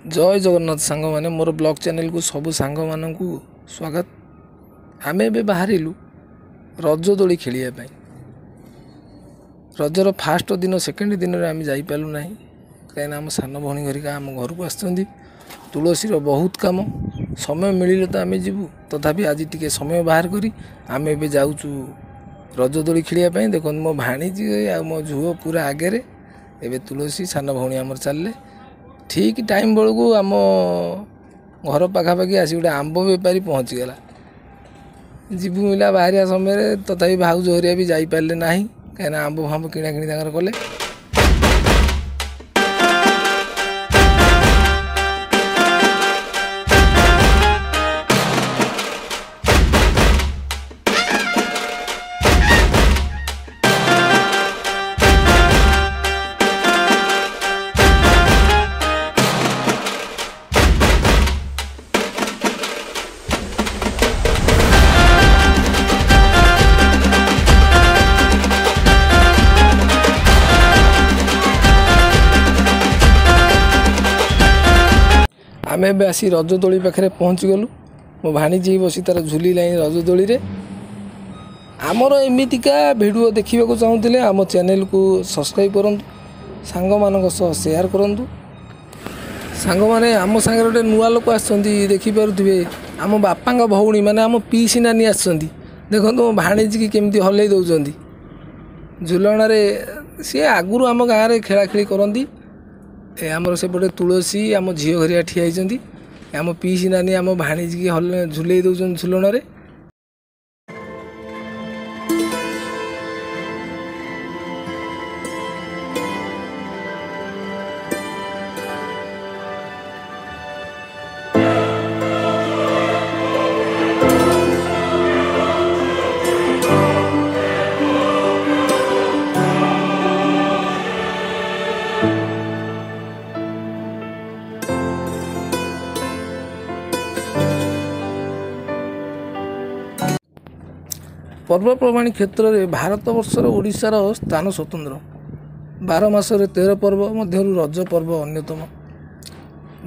जय जगन्नाथ सांग मैंने मोर ब्लॉग चैनल को सबू सांग मान को स्वागत। आमे बे बाहरिलु रज दोली खेलिया रजर फास्ट दिन सेकेंड दिन में आम जापारू ना कहीं आम सान भौणी घरिका आम घर को आसुँच तुलसी बहुत कम समय मिले तो आम जीवु तथापि आज टी समय बाहर करी आम ए जाऊँ रज दोली खेलिया देख मो भाणीजी आ मो झुओ पूरा आगे एवं तुलसी सान भौणी आमर चलले ठीक टाइम बेलू आम घर पाखापाखि आसी गोटे आंब बेपारी पहुँचीगला जीवु मिला बाहरिया समय तथापि भाउज हरिया भी जापारे ना कहीं आंब फांब किଣା किणी कले। आम ए आसी रज दोली पाखे पहुँची गलु मो भाणीजी बसी तार झुली लाई रज दोली रे आमर एमितिका वीडियो देखा चाहूले आम चैनल को सब्सक्राइब करूँ सांग मान शेयर करूँ सांग मैंने आम सांगे गोटे नुआ लोक आखिपे आम बापा भौणी माने आम पीसी नानी आखो मो भाणीजी की केमती हल्ई दौरान झुलण सी आगुरी आम गाँव में खेलाखेली करती आमर सेपटे तुलसी आम झील घरिया ठिया आम पीसी नानी आम भाणीजी की झुले दौरान झुलण पर्वपर्वाणी क्षेत्र में भारत वर्षर ओडिशार स्थान स्वतंत्र 12 मासरे 13 पर्व मध्य रज पर्व अन्यतम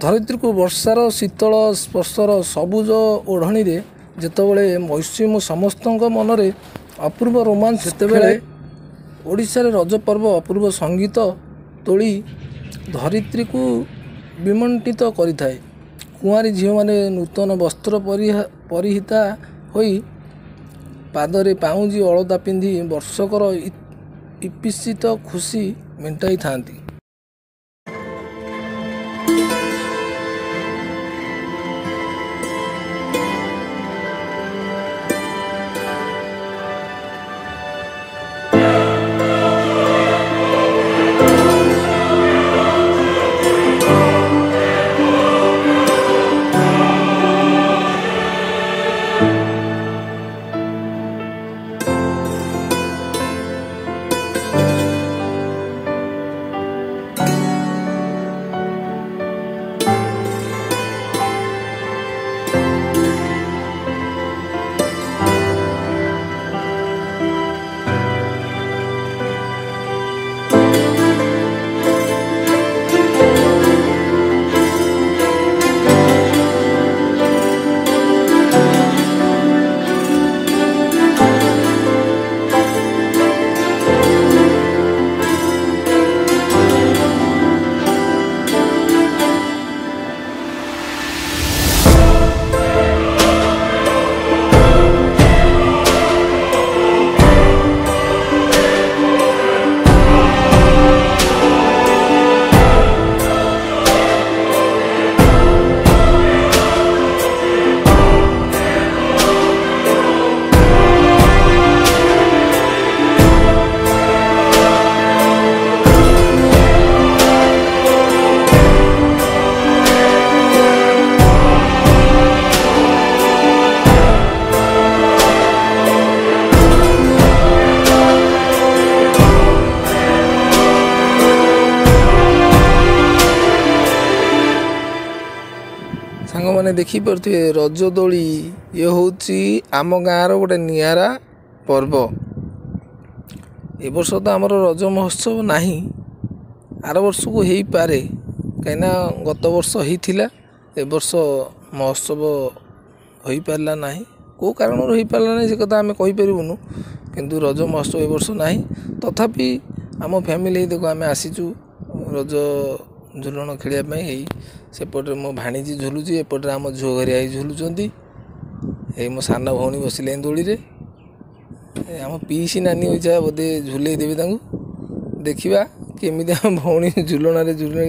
धरित्री को वर्षार शीतल स्पर्शर सबुज ओढ़णी जितेबले मौसम समस्त मनरे अपूर्व रोमांच सेतेबेले ओडिशा रे रज पर्व अपूर्व संगीत तोली धरित्री को विमंटित करिथाए। कुआरी झील माने नूतन वस्त्र परिहिता होई पादरे पाउंजी अलता पिंधि वर्षकर इपिसित खुशी मेटाई थांती। मैंने देखिपे रज दोली ये हूँ आम गाँव गोटे निरा पर्व ए वर्ष तो आमर रज महोत्सव नाही, आर वर्ष को हो पारे कहीं गत वर्ष होता ए वर्ष महोत्सव हो पारा ना कौ कारण हो पारा ना से कथा आम कहीपरूँ किंतु रज महोत्सव ए वर्ष ना तथापि आम फैमिली देख आम आसीचु रज झुलन खेलने सेपटे मो भाणीजी झुलुची एपटे आम झुओ घरिया झुलुंट ये मो सान भौणी बसिले दोली रे आम पीसी नानी इच्छा बोधे झुले देवी देखा केमी आम भौणी झुलण झुले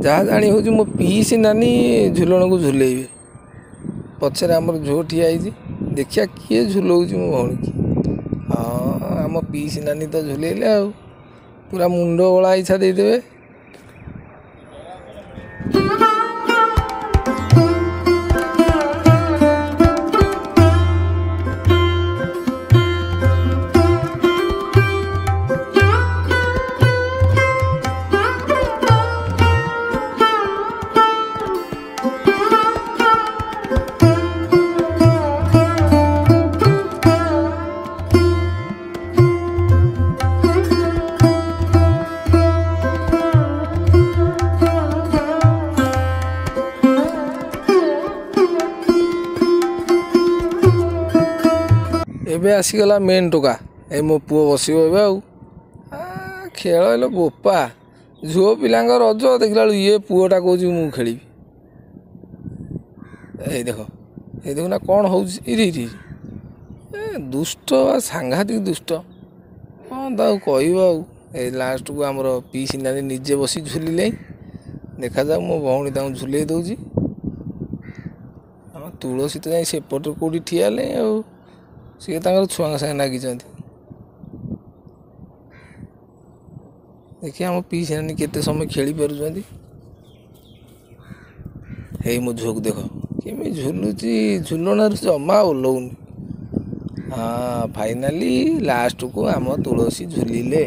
जहाँ जाणी हूँ मो पीसी नानी झुलन को झुलेबे पचर आमर झुओ ठिया देखिया किए झुलाऊँ मो भौणी की हाँ आम पीसी नानी तो झुलेले आ पूरा मुंड गला इच्छा देदेवे। एबे आसीगला मेन टोका ए मो पुओ बसो ए खेल बोपा झुओ पिला रज देखला ये पुओटा कौच मु खेली ये देख ना कौन हो दुष्ट सांघातिक दुष्ट हाँ कह लास्ट को आमर पीसी नानी निजे बसी झुलिले देखा जाऊ मो भौणी झुले दौची तुलसी तो जाए सेपटे कौटी ठिया सी छुआ सागे नागी देखिए आम पीसी नानी केते समय खेली पारुंट हे मो झुक देख केमी झुलुची झुलण जमा ओल्लौनी हाँ फाइनाली लास्ट को आम तुलसी झुलिले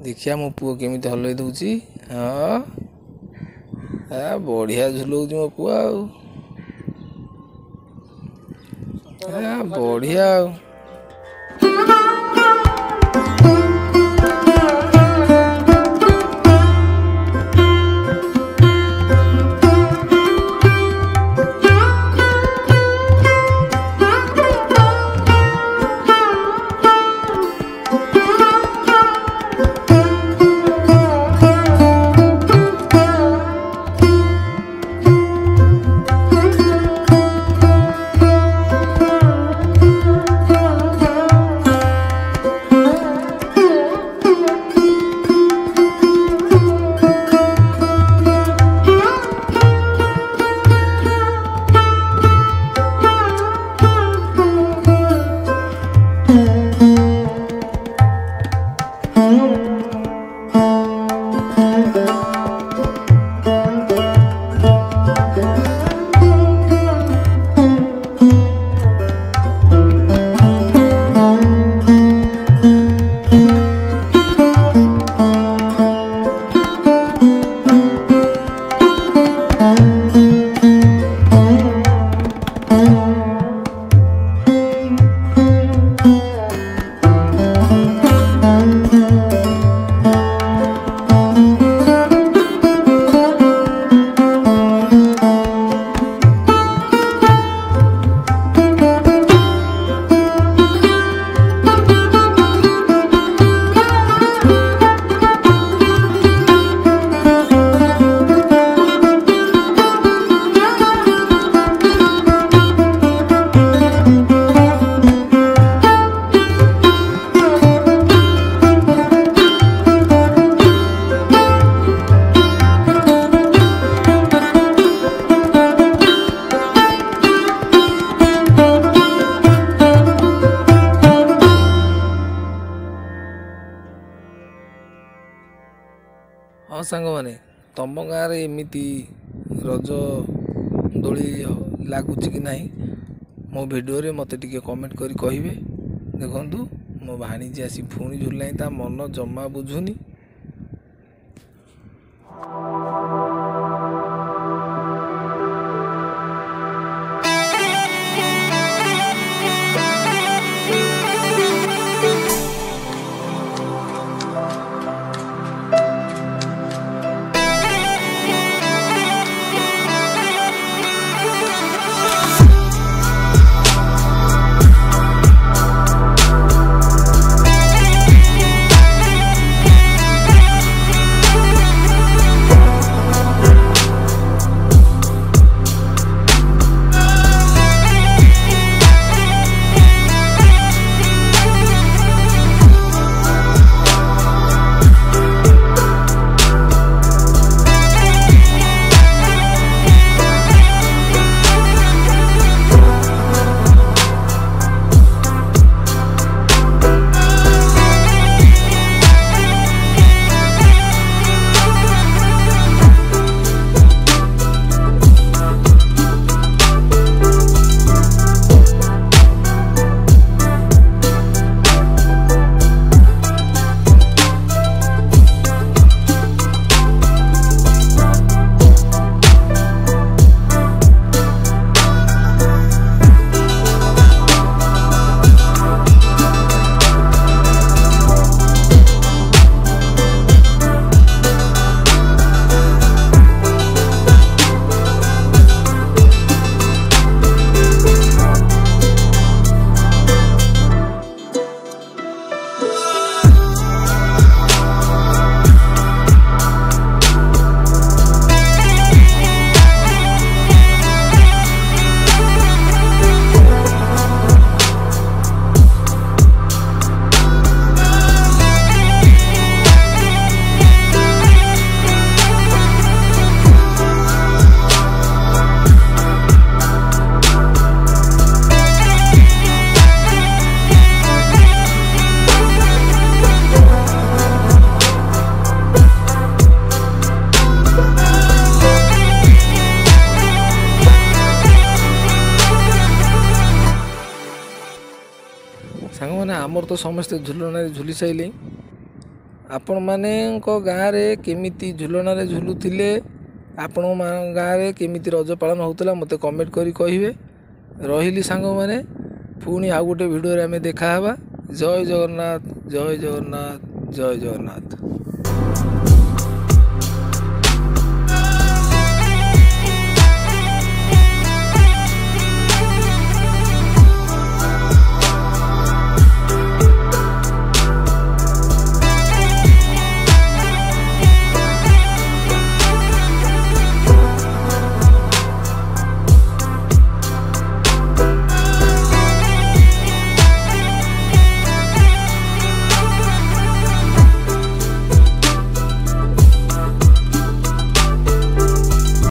देखिए मो पुओ केमी हल दौची हाँ बढ़िया झुलाऊँ मो पुआ बढ़िया हाँ सांग मैंने तुम गाँव एमती रज दोली लगुच कि ना मो भिडियो मत टे कमेंट करी कहे देखु मो भाणीजी आसी पुणी झुलना ता मन जमा बुझुनी। ସାଙ୍ଗମାନେ ଆମର ତ ସମସ୍ତେ ଝୁଲଣାରେ ଝୁଲି ସାରିଲେ। ଆପଣମାନଙ୍କ ଗାଁରେ କେମିତି ଝୁଲଣାରେ ଝୁଲୁଥିଲେ, ଆପଣଙ୍କ ଗାଁରେ କେମିତି ରଜ ପାଳନ ହେଉଥିଲା ମୋତେ କମେଣ୍ଟ କରି କହିବେ। ରହିଲି ସାଙ୍ଗମାନେ, ପୁଣି ଆଉ ଗୋଟେ ଭିଡ଼ିଓରେ ଆମେ ଦେଖାହେବା। ଜୟ ଜଗନ୍ନାଥ, ଜୟ ଜଗନ୍ନାଥ, ଜୟ ଜଗନ୍ନାଥ।